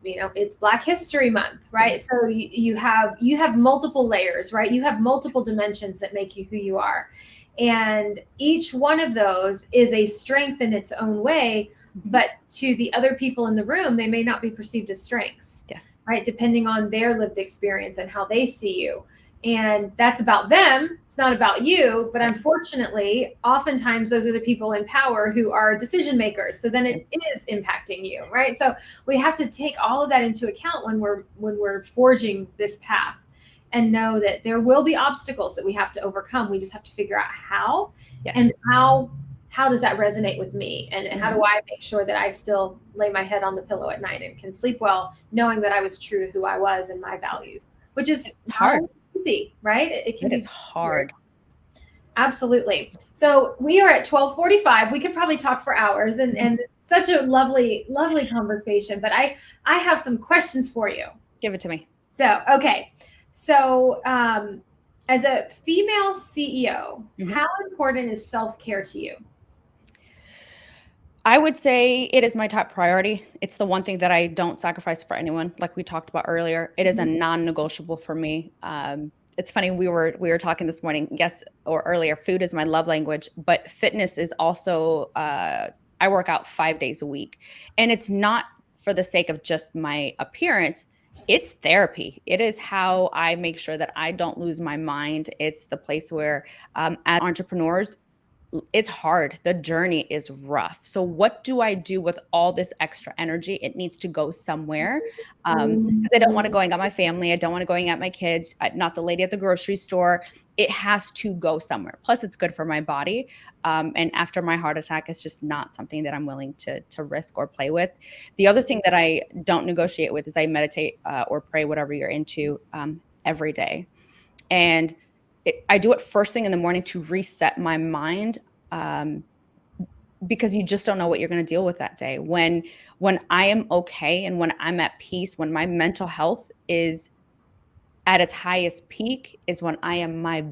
it's Black History Month, right? So you have multiple layers, right? You have multiple dimensions that make you who you are. And each one of those is a strength in its own way, but to the other people in the room, they may not be perceived as strengths. Yes. Right. Depending on their lived experience and how they see you. And that's about them. It's not about you. But unfortunately, oftentimes those are the people in power who are decision makers. So then it is impacting you. Right. So we have to take all of that into account when we're forging this path, and know that there will be obstacles that we have to overcome. We just have to figure out how, and how how does that resonate with me? And how do I make sure that I still lay my head on the pillow at night and can sleep well, knowing that I was true to who I was and my values, which is It's hard. easy, right? It can It be is hard. Absolutely. So we are at 12:45. We could probably talk for hours, and such a lovely, lovely conversation. But I have some questions for you. Give it to me. So, okay. So, as a female CEO, how important is self-care to you? I would say it is my top priority. It's the one thing that I don't sacrifice for anyone, like we talked about earlier. It is a non-negotiable for me. It's funny, we were talking this morning, or earlier, food is my love language, but fitness is also, I work out 5 days a week. And it's not for the sake of just my appearance. It's therapy. It is how I make sure that I don't lose my mind. It's the place where, as entrepreneurs, it's hard. The journey is rough. So what do I do with all this extra energy? It needs to go somewhere. Because I don't want to going at my family. I don't want to going at my kids, not the lady at the grocery store. It has to go somewhere. Plus, it's good for my body. And after my heart attack, it's just not something that I'm willing to risk or play with. The other thing that I don't negotiate with is I meditate or pray, whatever you're into, every day. And I do it first thing in the morning to reset my mind, because you just don't know what you're going to deal with that day. When I am okay and when I'm at peace, when my mental health is at its highest peak, is when I am my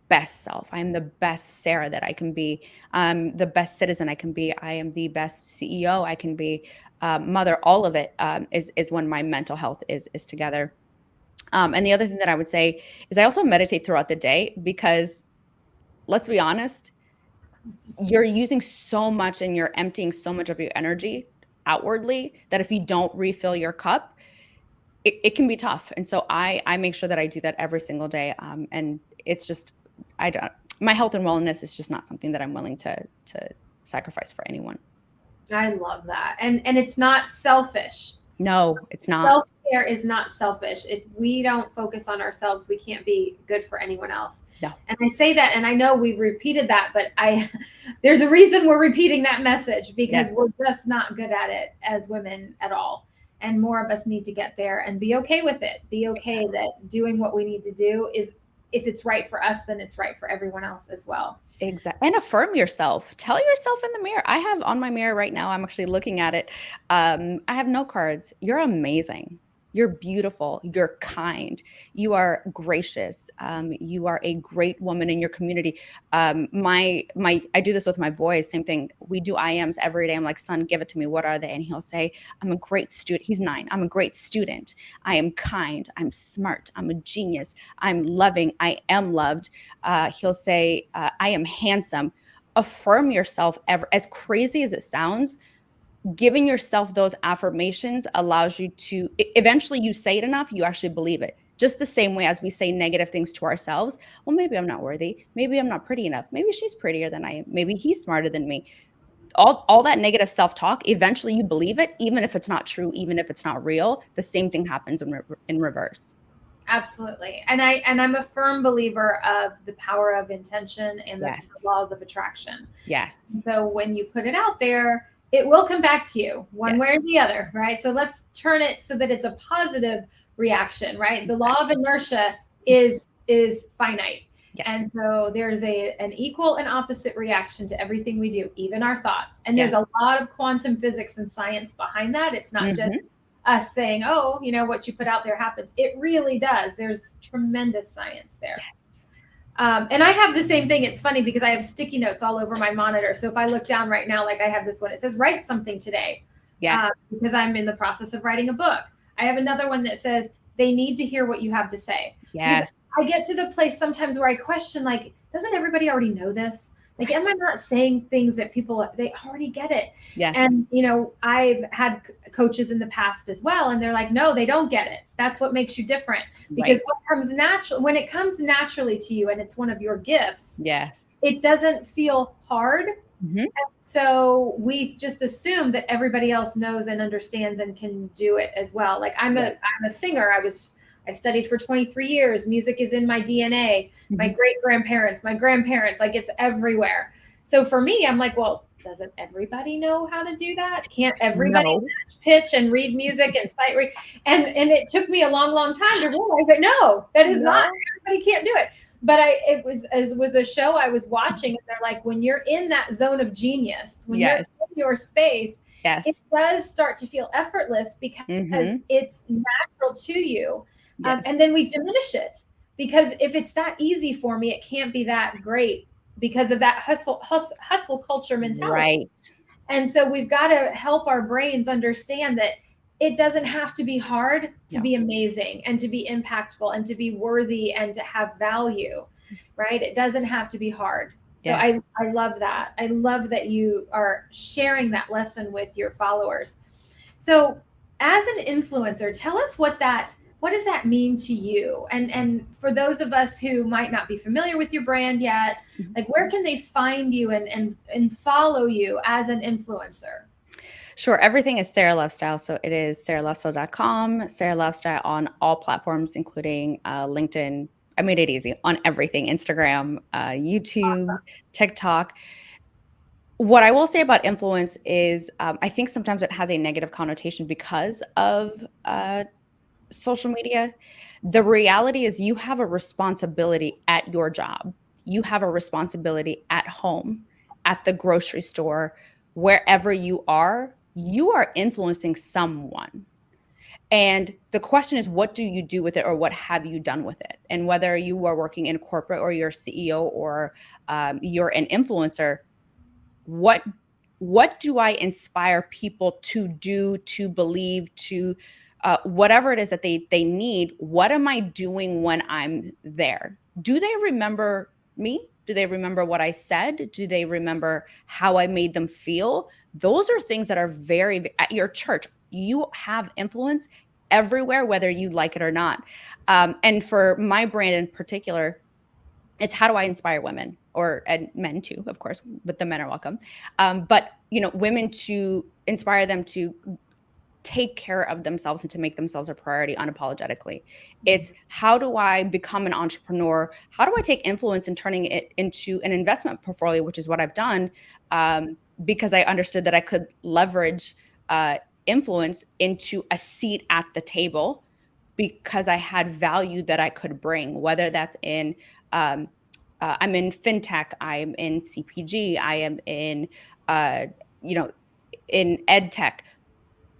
best self. I am the best Sarah that I can be. The best citizen I can be. I am the best CEO I can be. Mother, all of it is when my mental health is together. And the other thing that I would say is I also meditate throughout the day, because let's be honest, you're using so much and you're emptying so much of your energy outwardly that if you don't refill your cup, it can be tough. And so I make sure that I do that every single day. And it's just, my health and wellness is just not something that I'm willing to sacrifice for anyone. I love that. And it's not selfish. No, it's not. Self-care is not selfish. If we don't focus on ourselves, we can't be good for anyone else. No. And I say that, and I know we've repeated that, but there's a reason we're repeating that message, because we're just not good at it as women at all. And more of us need to get there and be okay with it. Be okay that doing what we need to do is, if it's right for us, then it's right for everyone else as well. Exactly. And affirm yourself. Tell yourself in the mirror. I have on my mirror right now, I'm actually looking at it. I have note cards. You're amazing. You're beautiful. You're kind. You are gracious. You are a great woman in your community. I do this with my boys. Same thing. We do IMs every day. I'm like, son, give it to me. What are they? And he'll say, I'm a great student. He's 9. I'm a great student. I am kind. I'm smart. I'm a genius. I'm loving. I am loved. He'll say, I am handsome. Affirm yourself. As crazy as it sounds, giving yourself those affirmations allows you to, eventually you say it enough, you actually believe it. Just the same way as we say negative things to ourselves. Well, maybe I'm not worthy. Maybe I'm not pretty enough. Maybe she's prettier than I am. Maybe he's smarter than me. All that negative self-talk, eventually you believe it, even if it's not true, even if it's not real. The same thing happens in reverse. Absolutely. And I'm a firm believer of the power of intention and the law of attraction. Yes. So when you put it out there, it will come back to you one way or the other, right? So let's turn it so that it's a positive reaction, right? The law of inertia is finite. Yes. And so there's an equal and opposite reaction to everything we do, even our thoughts. And there's a lot of quantum physics and science behind that. It's not just us saying, oh, what you put out there happens. It really does. There's tremendous science there. Yes. And I have the same thing. It's funny because I have sticky notes all over my monitor. So if I look down right now, like I have this one, it says, write something today. Yes. Because I'm in the process of writing a book. I have another one that says, they need to hear what you have to say. Yes. Because I get to the place sometimes where I question, like, doesn't everybody already know this? Like, am I not saying things that they already get it? Yes. And, I've had coaches in the past as well. And they're like, no, they don't get it. That's what makes you different. Because when it comes naturally to you and it's one of your gifts, yes, it doesn't feel hard. Mm-hmm. And so we just assume that everybody else knows and understands and can do it as well. Like I'm a singer. I studied for 23 years. Music is in my DNA. My great grandparents, my grandparents, like it's everywhere. So for me, I'm like, well, doesn't everybody know how to do that? Can't everybody No. pitch and read music and sight read? And it took me a long, long time to realize that no, that is not, everybody can't do it. But it was a show I was watching, and they're like, when you're in that zone of genius, when you're Yes. in your space, it Yes. does start to feel effortless because it's natural to you. Yes. And then we diminish it, because if it's that easy for me, it can't be that great because of that hustle culture mentality. Right. And so we've got to help our brains understand that it doesn't have to be hard to be amazing and to be impactful and to be worthy and to have value, right? It doesn't have to be hard. Yes. So I love that. I love that you are sharing that lesson with your followers. So as an influencer, tell us what does that mean to you? And for those of us who might not be familiar with your brand yet, like, where can they find you and follow you as an influencer? Sure. Everything is Sara Lovestyle. So it is saraluvestyle.com, Sara Lovestyle on all platforms, including LinkedIn. I made it easy on everything: Instagram, YouTube, TikTok. What I will say about influence is I think sometimes it has a negative connotation because of social media. The reality is you have a responsibility at your job. You have a responsibility at home, at the grocery store, wherever you are influencing someone. And the question is, what do you do with it, or what have you done with it? And whether you are working in corporate or you're a CEO or you're an influencer, what do I inspire people to do, to believe, to whatever it is that they need? What am I doing when I'm there? Do they remember me? Do they remember what I said? Do they remember how I made them feel? Those are things that are very, at your church, you have influence everywhere, whether you like it or not. And for my brand in particular, it's how do I inspire women, and men too, of course, but the men are welcome. But women, to inspire them to take care of themselves and to make themselves a priority unapologetically. It's how do I become an entrepreneur? How do I take influence and turning it into an investment portfolio, which is what I've done, because I understood that I could leverage influence into a seat at the table because I had value that I could bring, whether that's in I'm in fintech, I'm in CPG, I am in in ed tech.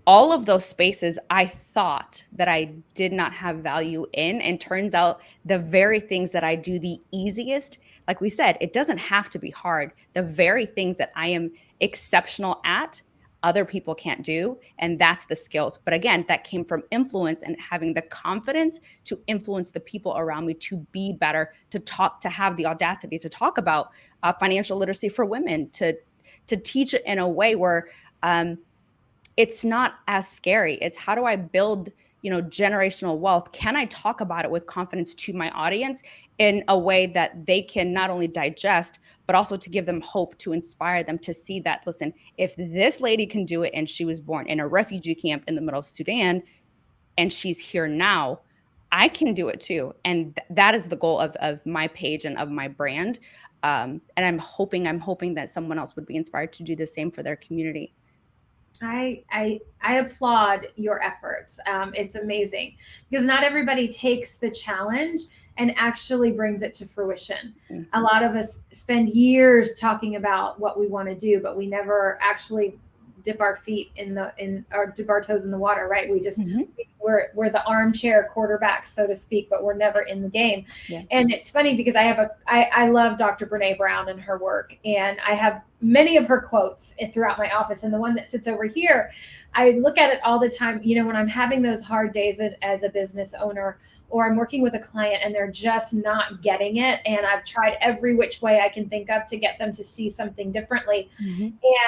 All of those spaces I thought that I did not have value in, and turns out the very things that I do the easiest, like we said, it doesn't have to be hard. The very things that I am exceptional at, other people can't do, and that's the skills. But again, that came from influence and having the confidence to influence the people around me to be better, to have the audacity to talk about financial literacy for women, to teach it in a way where it's not as scary. It's how do I build, generational wealth? Can I talk about it with confidence to my audience in a way that they can not only digest, but also to give them hope, to inspire them to see that, listen, if this lady can do it and she was born in a refugee camp in the middle of Sudan and she's here now, I can do it too. And that is the goal of my page and of my brand. And I'm hoping that someone else would be inspired to do the same for their community. I applaud your efforts. It's amazing because not everybody takes the challenge and actually brings it to fruition. A lot of us spend years talking about what we want to do, but we never actually dip our feet or dip our toes in the water, right? We just we're the armchair quarterbacks, so to speak, but we're never in the game. Yeah. And it's funny because I love Dr. Brene Brown and her work, and I have many of her quotes throughout my office. And the one that sits over here, I look at it all the time. When I'm having those hard days as a business owner, or I'm working with a client and they're just not getting it, and I've tried every which way I can think of to get them to see something differently.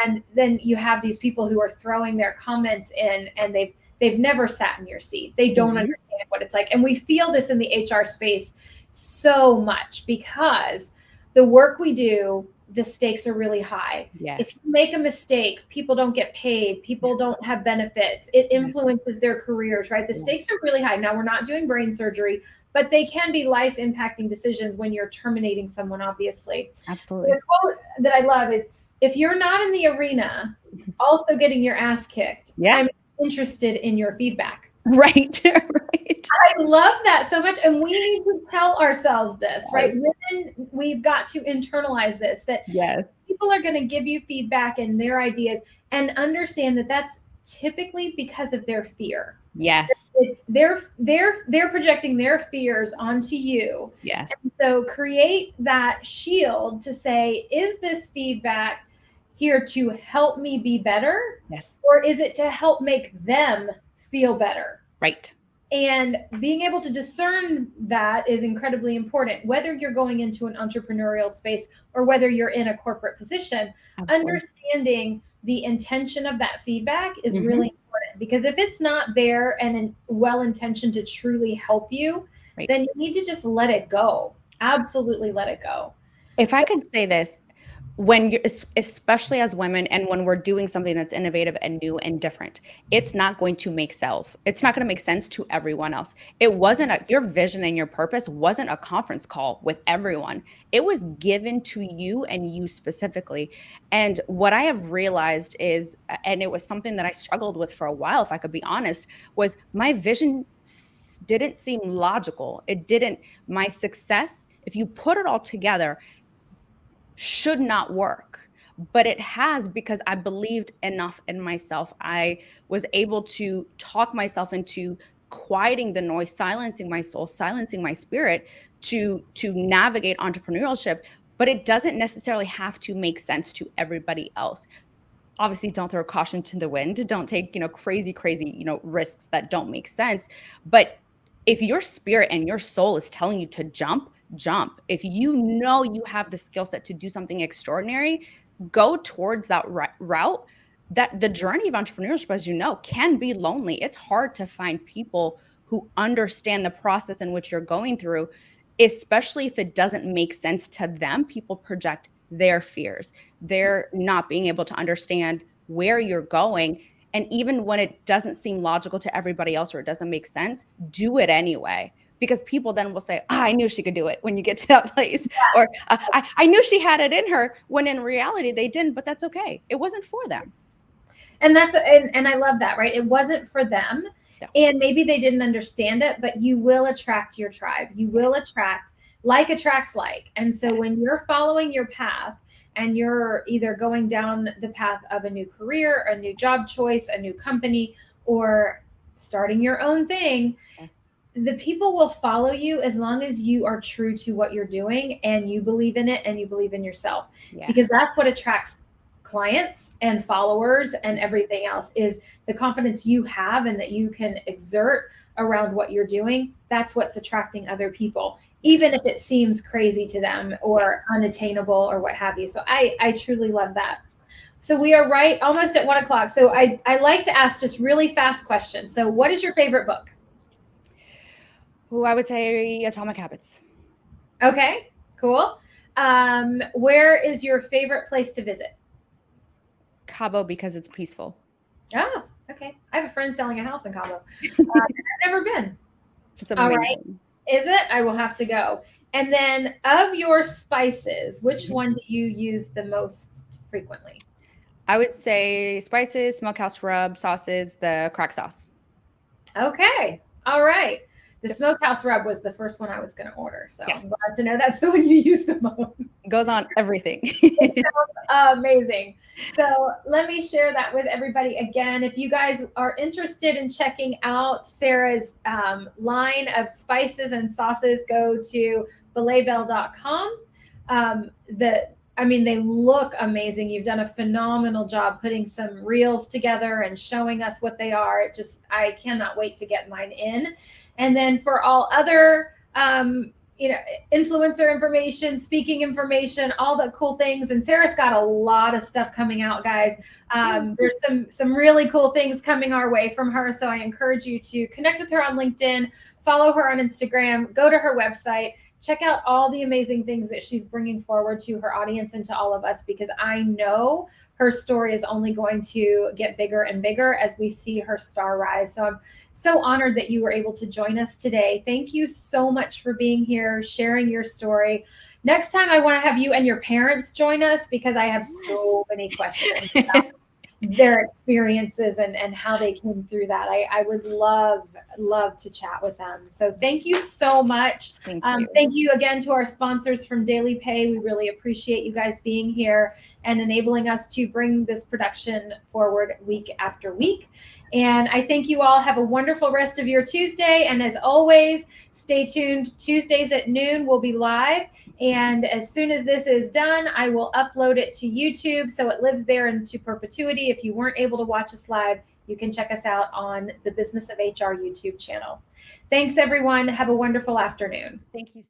And then you have these people who are throwing their comments in, and they've never sat in your seat. They don't understand what it's like. And we feel this in the HR space so much because the work we do, the stakes are really high. Yes. If you make a mistake, people don't get paid, people don't have benefits. It influences their careers, right? The stakes are really high. Now, we're not doing brain surgery, but they can be life impacting decisions when you're terminating someone, obviously. Absolutely. The quote that I love is, if you're not in the arena also getting your ass kicked, I'm interested in your feedback. Right. Right. I love that so much. And we need to tell ourselves this, right? Women, we've got to internalize this, that people are going to give you feedback and their ideas, and understand that that's typically because of their fear. Yes. They're projecting their fears onto you. Yes. And so create that shield to say, is this feedback here to help me be better? Yes. Or is it to help make them feel better? Right. And being able to discern that is incredibly important, whether you're going into an entrepreneurial space or whether you're in a corporate position. Absolutely. Understanding the intention of that feedback is really important, because if it's not there and well-intentioned to truly help you, then you need to just let it go. Absolutely let it go. If I could say this, when you're, especially as women, and when we're doing something that's innovative and new and different, it's not going to make it's not going to make sense to everyone else. It wasn't your vision and your purpose wasn't a conference call with everyone. It was given to you and you specifically. And what I have realized is, and it was something that I struggled with for a while, if I could be honest, was my vision didn't seem logical. It didn't. My success, if you put it all together, should not work, but it has, because I believed enough in myself. I was able to talk myself into quieting the noise, silencing my soul, silencing my spirit to navigate entrepreneurship. But it doesn't necessarily have to make sense to everybody else. Obviously, don't throw caution to the wind. Don't take, crazy, risks that don't make sense. But if your spirit and your soul is telling you to jump. If you have the skill set to do something extraordinary, go towards that route. That the journey of entrepreneurship, as you know, can be lonely. It's hard to find people who understand the process in which you're going through, especially if it doesn't make sense to them. People project their fears. They're not being able to understand where you're going. And even when it doesn't seem logical to everybody else or it doesn't make sense, do it anyway. Because people then will say, I knew she could do it when you get to that place. Yeah. Or I knew she had it in her, when in reality they didn't, but that's okay. It wasn't for them. And and I love that, right? It wasn't for them. No. And maybe they didn't understand it, but you will attract your tribe. You will attract, like attracts like. And so when you're following your path and you're either going down the path of a new career, a new job choice, a new company, or starting your own thing, the people will follow you as long as you are true to what you're doing and you believe in it and you believe in yourself. Yeah. Because that's what attracts clients and followers and everything else, is the confidence you have and that you can exert around what you're doing. That's what's attracting other people, even if it seems crazy to them or unattainable or what have you. So I truly love that. So we are right almost at 1 o'clock. So I like to ask just really fast questions. So what is your favorite book? I would say Atomic Habits. Okay, cool. Where is your favorite place to visit? Cabo, because it's peaceful. Oh, okay. I have a friend selling a house in Cabo. I've never been. It's amazing. All right. Is it? I will have to go. And then, of your spices, which one do you use the most frequently? I would say spices, smokehouse rub, sauces, the crack sauce. Okay. All right. The smokehouse rub was the first one I was going to order. So I'm glad to know that's the one you use the most. Goes on everything. It sounds amazing. So let me share that with everybody again. If you guys are interested in checking out Sara's line of spices and sauces, go to belaybell.com. They look amazing. You've done a phenomenal job putting some reels together and showing us what they are. I cannot wait to get mine in. And then for all other, influencer information, speaking information, all the cool things. And Sara's got a lot of stuff coming out, guys. There's some really cool things coming our way from her. So I encourage you to connect with her on LinkedIn, follow her on Instagram, go to her website, check out all the amazing things that she's bringing forward to her audience and to all of us, because I know her story is only going to get bigger and bigger as we see her star rise. So I'm so honored that you were able to join us today. Thank you so much for being here, sharing your story. Next time, I want to have you and your parents join us, because I have so many questions about their experiences and how they came through that. I would love to chat with them. So thank you so much. Thank you again to our sponsors from Daily Pay. We really appreciate you guys being here and enabling us to bring this production forward week after week. And I thank you all. Have a wonderful rest of your Tuesday. And as always, stay tuned. Tuesdays at noon, we'll be live. And as soon as this is done, I will upload it to YouTube so it lives there into perpetuity. If you weren't able to watch us live, you can check us out on the Business of HR YouTube channel. Thanks, everyone. Have a wonderful afternoon. Thank you.